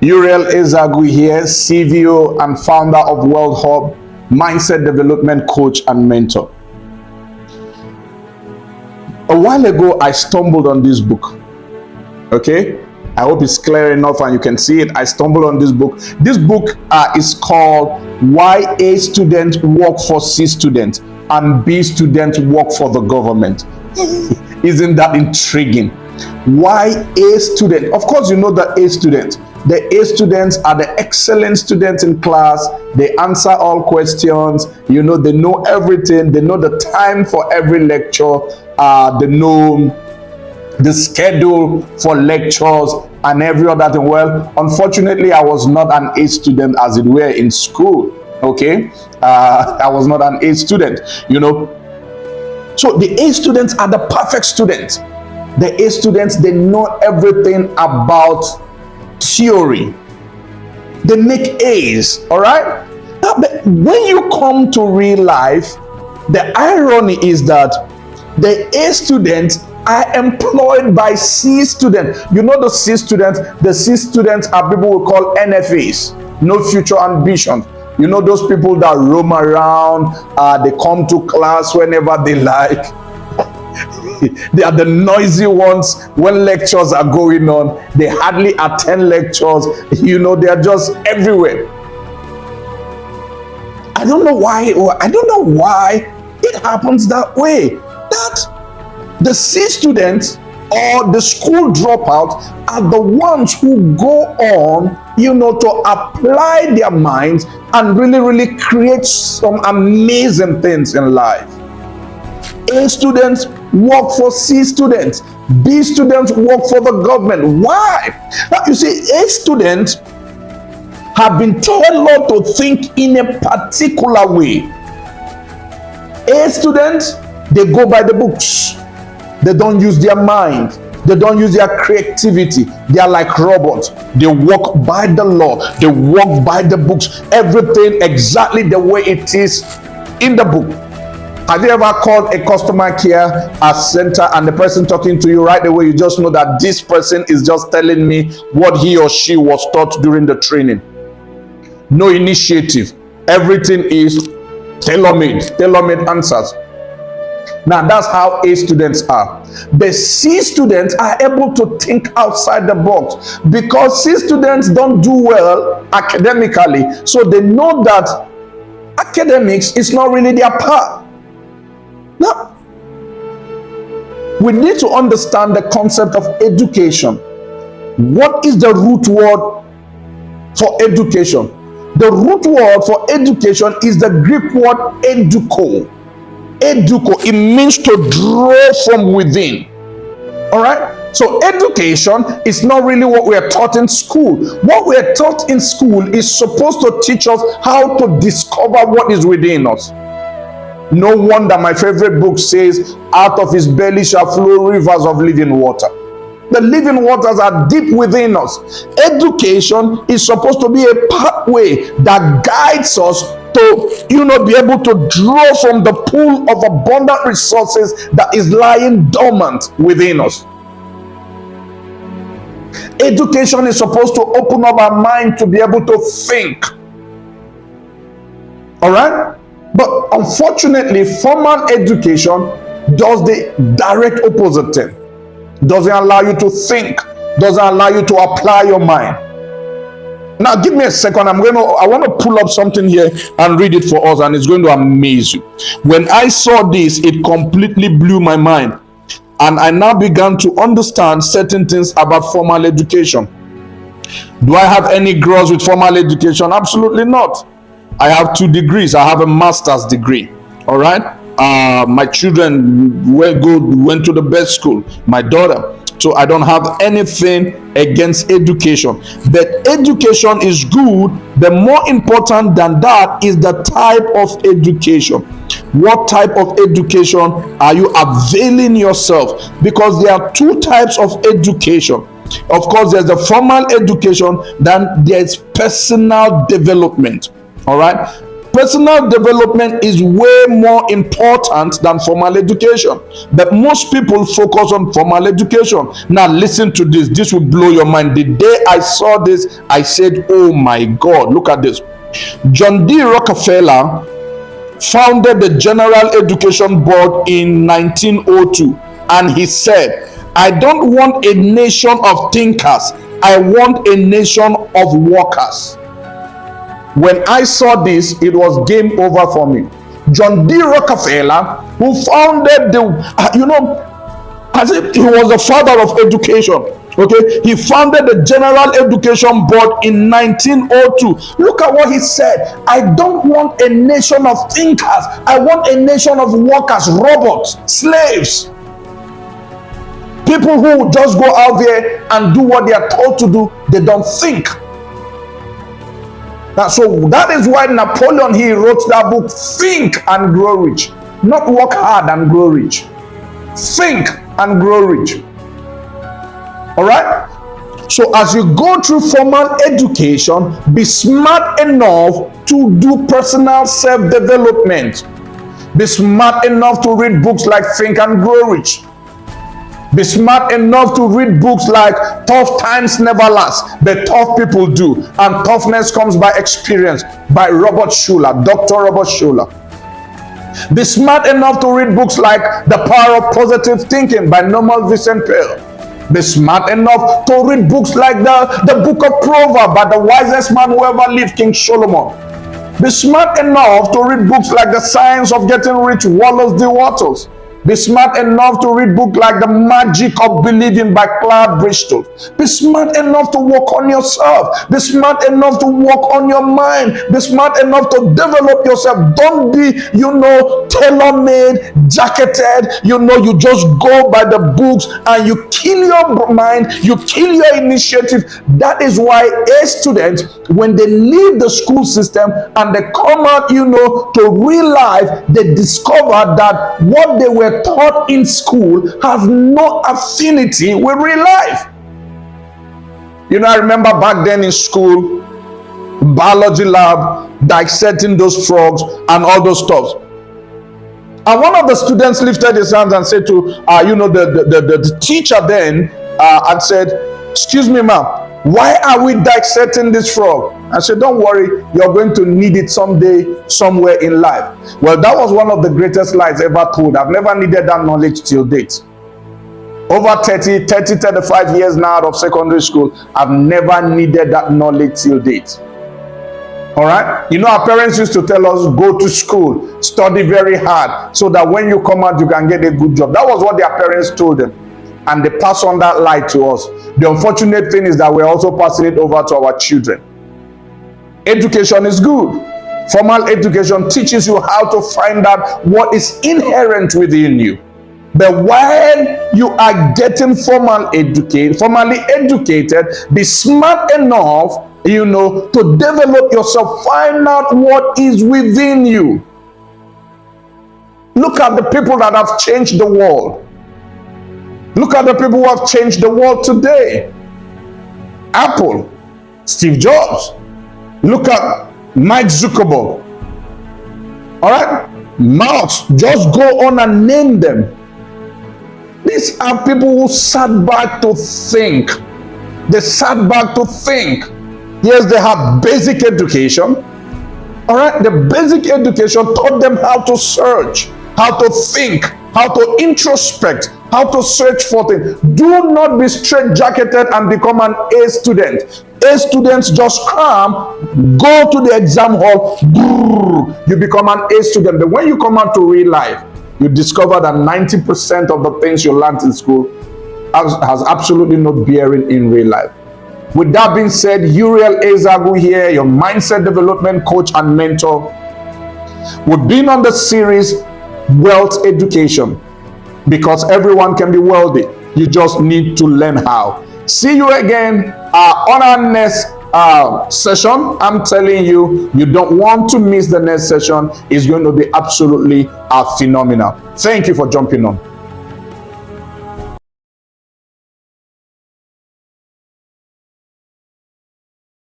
Euriel Ezeagwu here, CVO and founder of World Hub, mindset development coach and mentor. A while ago, I stumbled on this book. Okay, I hope it's clear enough and you can see it. I stumbled on this book. This book is called Why A Student Work for C Student and B Student Work for the Government. Isn't that intriguing? Why A student? Of course, you know the A student. The A students are the excellent students in class. They answer all questions. You know, they know everything. They know the time for every lecture. They know the schedule for lectures and every other thing. Well, unfortunately, I was not an A student, as it were, in school. Okay, I was not an A student. You know, so the A students are the perfect students. The A students, they know everything about theory. They make A's, all right? Now, but when you come to real life, the irony is that the A students are employed by C students. You know the C students? The C students are people we call NFAs, no future ambition. You know those people that roam around, they come to class whenever they like. They are the noisy ones when lectures are going on. They hardly attend lectures. You know, they are just everywhere. I don't know why it happens that way. That the C students or the school dropout are the ones who go on, you know, to apply their minds and really create some amazing things in life. A students work for C students. B students work for the government. Why? Now, you see, A students have been taught to think in a particular way. A students, they go by the books. They don't use their mind. They don't use their creativity. They are like robots. They work by the law. They work by the books. Everything exactly the way it is in the book. Have you ever called a customer care center and the person talking to you right away, you just know that this person is just telling me what he or she was taught during the training? No initiative. Everything is tailor-made answers. Now, that's how A students are. The C students are able to think outside the box because C students don't do well academically. So they know that academics is not really their part. Now, we need to understand the concept of education. What is the root word for education? The root word for education is the Greek word eduko. Eduko, it means to draw from within. All right? So education is not really what we are taught in school. What we are taught in school is supposed to teach us how to discover what is within us. No wonder my favorite book says, out of his belly shall flow rivers of living water. The living waters are deep within us. Education is supposed to be a pathway that guides us to, you know, be able to draw from the pool of abundant resources that is lying dormant within us. Education is supposed to open up our mind to be able to think. All right? But unfortunately, formal education does the direct opposite thing. Doesn't allow you to think, doesn't allow you to apply your mind. Now, give me a second. I want to pull up something here and read it for us, and it's going to amaze you. When I saw this, it completely blew my mind. And I now began to understand certain things about formal education. Do I have any girls with formal education? Absolutely not. I have 2 degrees. I have a master's degree. All right. My children went to the best school. My daughter. So I don't have anything against education. But education is good. But more important than that is the type of education. What type of education are you availing yourself? Because there are 2 types of education. Of course, there's the formal education, then there's personal development. All right. Personal development is way more important than formal education, but most people focus on formal education. Now listen to this. This will blow your mind. The day I saw this, I said, oh my God, look at this. John D. Rockefeller founded the General Education Board in 1902, and he said, I don't want a nation of thinkers, I want a nation of workers. When I saw this, it was game over for me. John D. Rockefeller, who founded as if he was the father of education. Okay, he founded the General Education Board in 1902. Look at what he said. I don't want a nation of thinkers. I want a nation of workers, robots, slaves. People who just go out there and do what they are told to do. They don't think. Now, so that is why Napoleon, he wrote that book, Think and Grow Rich. Not work hard and grow rich. Think and grow rich. All right? So as you go through formal education, be smart enough to do personal self-development. Be smart enough to read books like Think and Grow Rich. Be smart enough to read books like Tough Times Never Last, but Tough People Do, and Toughness Comes by Experience by Robert Schuller, Dr. Robert Schuller. Be smart enough to read books like The Power of Positive Thinking by Norman Vincent Peale. Be smart enough to read books like the Book of Proverbs by the wisest man who ever lived, King Solomon. Be smart enough to read books like The Science of Getting Rich, Wallace D. Wattles. Be smart enough to read books like The Magic of Believing by Clyde Bristol. Be smart enough to work on yourself. Be smart enough to work on your mind. Be smart enough to develop yourself. Don't be, tailor-made, jacketed. You just go by the books and you kill your mind. You kill your initiative. That is why a student, when they leave the school system and they come out, to real life, they discover that what they were taught in school has no affinity with real life. I remember back then in school, biology lab, dissecting those frogs and all those stuff. And one of the students lifted his hands and said to, the teacher then, and said, excuse me, ma'am, why are we dissecting this frog? I said, don't worry, you're going to need it someday, somewhere in life. Well, that was one of the greatest lies ever told. I've never needed that knowledge till date. Over 35 years now out of secondary school, I've never needed that knowledge till date. All right? Our parents used to tell us, go to school, study very hard, so that when you come out, you can get a good job. That was what their parents told them. And they pass on that lie to us. The unfortunate thing is that we're also passing it over to our children. Education is good. Formal education teaches you how to find out what is inherent within you. But while you are getting formally educated, be smart enough, to develop yourself. Find out what is within you. Look at the people that have changed the world. Look at the people who have changed the world today. Apple, Steve Jobs. Look at Mike Zuckerberg. All right? Marx, just go on and name them. These are people who sat back to think. They sat back to think. Yes, they have basic education. All right? The basic education taught them how to search, how to think, how to introspect, how to search for things. Do not be straight-jacketed and become an A student. A students just come, go to the exam hall, you become an A student. But when you come out to real life, you discover that 90% of the things you learned in school has absolutely no bearing in real life. With that being said, Euriel Ezeagwu here, your mindset development coach and mentor. We've been on the series Wealth Education, because everyone can be wealthy. You just need to learn how. See you again on our next session. I'm telling you, you don't want to miss the next session. It's going to be absolutely phenomenal. Thank you for jumping on.